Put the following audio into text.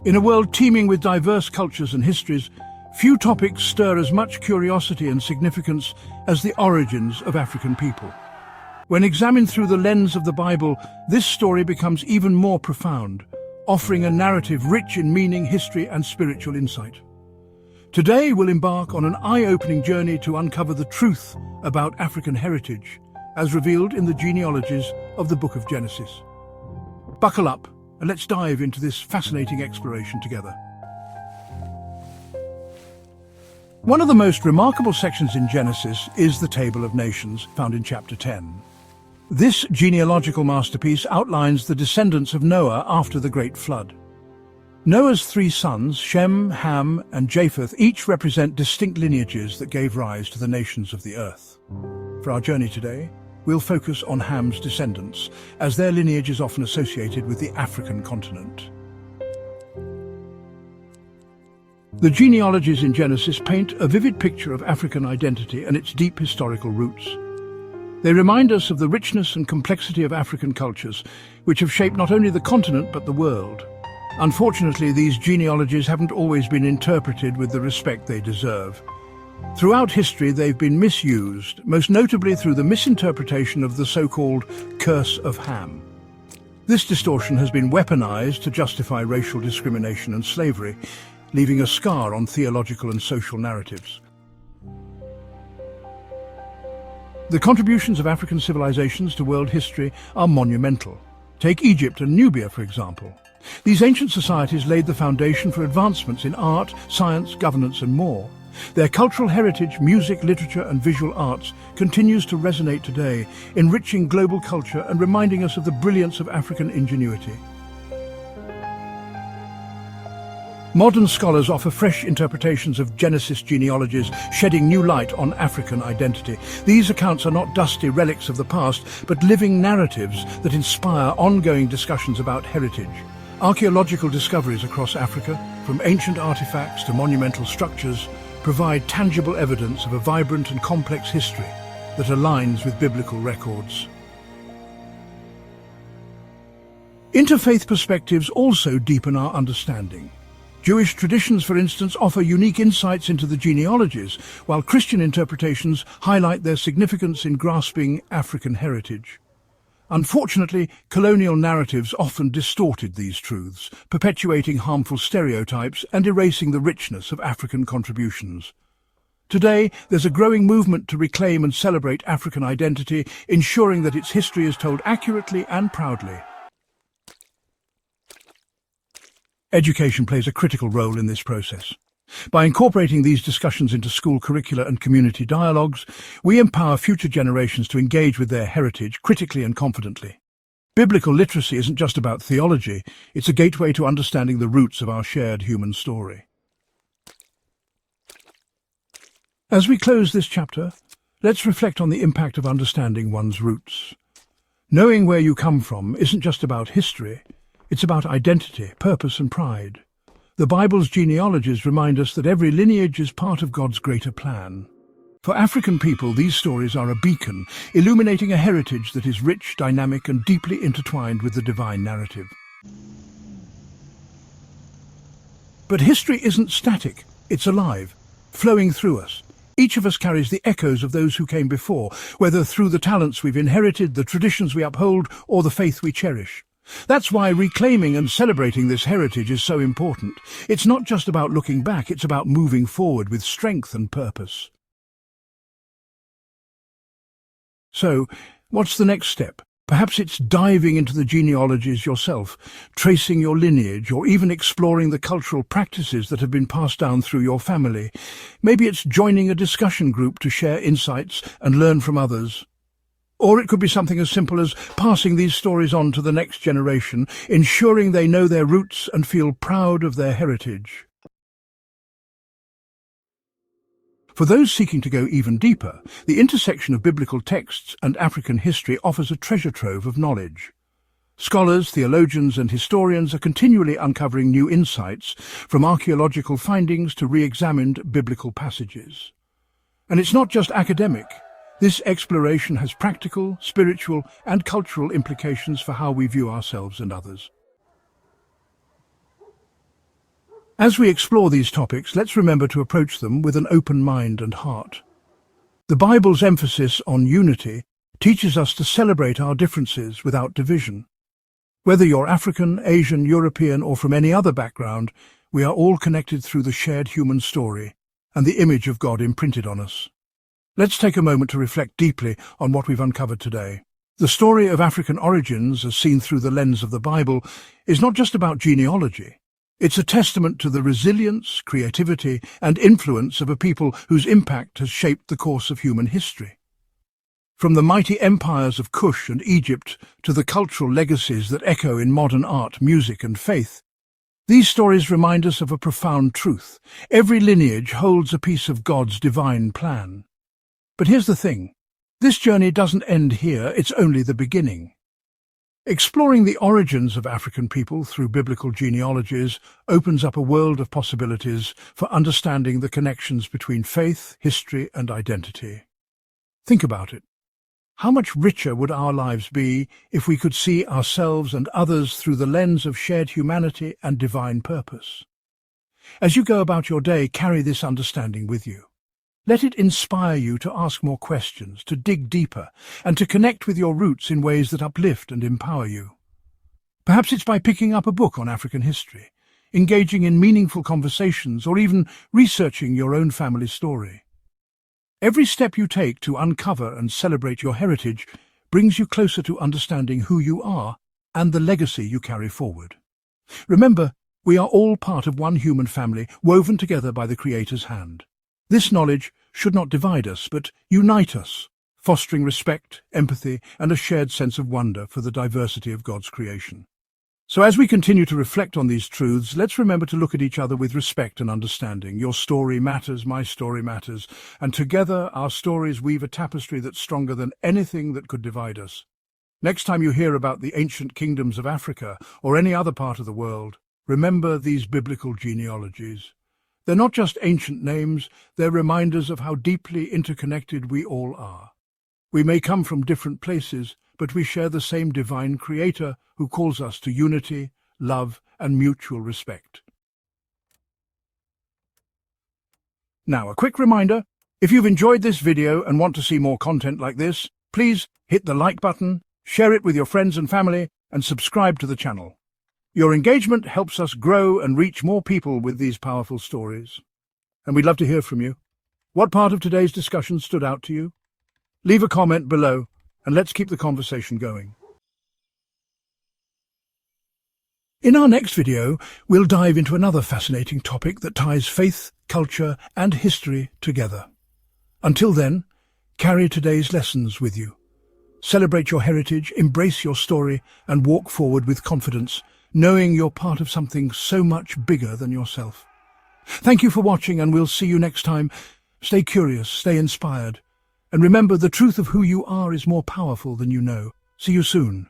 In a world teeming with diverse cultures and histories, few topics stir as much curiosity and significance as the origins of African people. When examined through the lens of the Bible, this story becomes even more profound, offering a narrative rich in meaning, history, and spiritual insight. Today we'll embark on an eye-opening journey to uncover the truth about African heritage, as revealed in the genealogies of the Book of Genesis. Buckle up and let's dive into this fascinating exploration together. One of the most remarkable sections in Genesis is the Table of Nations, found in chapter 10. This genealogical masterpiece outlines the descendants of Noah after the Great Flood. Noah's three sons, Shem, Ham, and Japheth, each represent distinct lineages that gave rise to the nations of the earth. For our journey today, we'll focus on Ham's descendants, as their lineage is often associated with the African continent. The genealogies in Genesis paint a vivid picture of African identity and its deep historical roots. They remind us of the richness and complexity of African cultures, which have shaped not only the continent but the world. Unfortunately, these genealogies haven't always been interpreted with the respect they deserve. Throughout history, they've been misused, most notably through the misinterpretation of the so-called Curse of Ham. This distortion has been weaponized to justify racial discrimination and slavery, leaving a scar on theological and social narratives. The contributions of African civilizations to world history are monumental. Take Egypt and Nubia, for example. These ancient societies laid the foundation for advancements in art, science, governance, and more. Their cultural heritage, music, literature, and visual arts continues to resonate today, enriching global culture and reminding us of the brilliance of African ingenuity. Modern scholars offer fresh interpretations of Genesis genealogies, shedding new light on African identity. These accounts are not dusty relics of the past, but living narratives that inspire ongoing discussions about heritage. Archaeological discoveries across Africa, from ancient artifacts to monumental structures, provide tangible evidence of a vibrant and complex history that aligns with biblical records. Interfaith perspectives also deepen our understanding. Jewish traditions, for instance, offer unique insights into the genealogies, while Christian interpretations highlight their significance in grasping African heritage. Unfortunately, colonial narratives often distorted these truths, perpetuating harmful stereotypes and erasing the richness of African contributions. Today, there's a growing movement to reclaim and celebrate African identity, ensuring that its history is told accurately and proudly. Education plays a critical role in this process. By incorporating these discussions into school curricula and community dialogues, we empower future generations to engage with their heritage critically and confidently. Biblical literacy isn't just about theology, it's a gateway to understanding the roots of our shared human story. As we close this chapter, let's reflect on the impact of understanding one's roots. Knowing where you come from isn't just about history, it's about identity, purpose, and pride. The Bible's genealogies remind us that every lineage is part of God's greater plan. For African people, these stories are a beacon, illuminating a heritage that is rich, dynamic, and deeply intertwined with the divine narrative. But history isn't static, it's alive, flowing through us. Each of us carries the echoes of those who came before, whether through the talents we've inherited, the traditions we uphold, or the faith we cherish. That's why reclaiming and celebrating this heritage is so important. It's not just about looking back, it's about moving forward with strength and purpose. So, what's the next step? Perhaps it's diving into the genealogies yourself, tracing your lineage, or even exploring the cultural practices that have been passed down through your family. Maybe it's joining a discussion group to share insights and learn from others. Or it could be something as simple as passing these stories on to the next generation, ensuring they know their roots and feel proud of their heritage. For those seeking to go even deeper, the intersection of biblical texts and African history offers a treasure trove of knowledge. Scholars, theologians, and historians are continually uncovering new insights, from archaeological findings to re-examined biblical passages. And it's not just academic. This exploration has practical, spiritual, and cultural implications for how we view ourselves and others. As we explore these topics, let's remember to approach them with an open mind and heart. The Bible's emphasis on unity teaches us to celebrate our differences without division. Whether you're African, Asian, European, or from any other background, we are all connected through the shared human story and the image of God imprinted on us. Let's take a moment to reflect deeply on what we've uncovered today. The story of African origins, as seen through the lens of the Bible, is not just about genealogy. It's a testament to the resilience, creativity, and influence of a people whose impact has shaped the course of human history. From the mighty empires of Kush and Egypt to the cultural legacies that echo in modern art, music, and faith, these stories remind us of a profound truth. Every lineage holds a piece of God's divine plan. But here's the thing. This journey doesn't end here, it's only the beginning. Exploring the origins of African people through biblical genealogies opens up a world of possibilities for understanding the connections between faith, history, and identity. Think about it. How much richer would our lives be if we could see ourselves and others through the lens of shared humanity and divine purpose? As you go about your day, carry this understanding with you. Let it inspire you to ask more questions, to dig deeper, and to connect with your roots in ways that uplift and empower you. Perhaps it's by picking up a book on African history, engaging in meaningful conversations, or even researching your own family story. Every step you take to uncover and celebrate your heritage brings you closer to understanding who you are and the legacy you carry forward. Remember, we are all part of one human family woven together by the Creator's hand. This knowledge should not divide us, but unite us, fostering respect, empathy, and a shared sense of wonder for the diversity of God's creation. So as we continue to reflect on these truths, let's remember to look at each other with respect and understanding. Your story matters, my story matters, and together our stories weave a tapestry that's stronger than anything that could divide us. Next time you hear about the ancient kingdoms of Africa or any other part of the world, remember these biblical genealogies. They're not just ancient names, they're reminders of how deeply interconnected we all are. We may come from different places, but we share the same divine Creator who calls us to unity, love, and mutual respect. Now, a quick reminder, if you've enjoyed this video and want to see more content like this, please hit the like button, share it with your friends and family, and subscribe to the channel. Your engagement helps us grow and reach more people with these powerful stories. And we'd love to hear from you. What part of today's discussion stood out to you? Leave a comment below, and let's keep the conversation going. In our next video, we'll dive into another fascinating topic that ties faith, culture, and history together. Until then, carry today's lessons with you. Celebrate your heritage, embrace your story, and walk forward with confidence, knowing you're part of something so much bigger than yourself. Thank you for watching, and we'll see you next time. Stay curious, stay inspired, and remember, the truth of who you are is more powerful than you know. See you soon.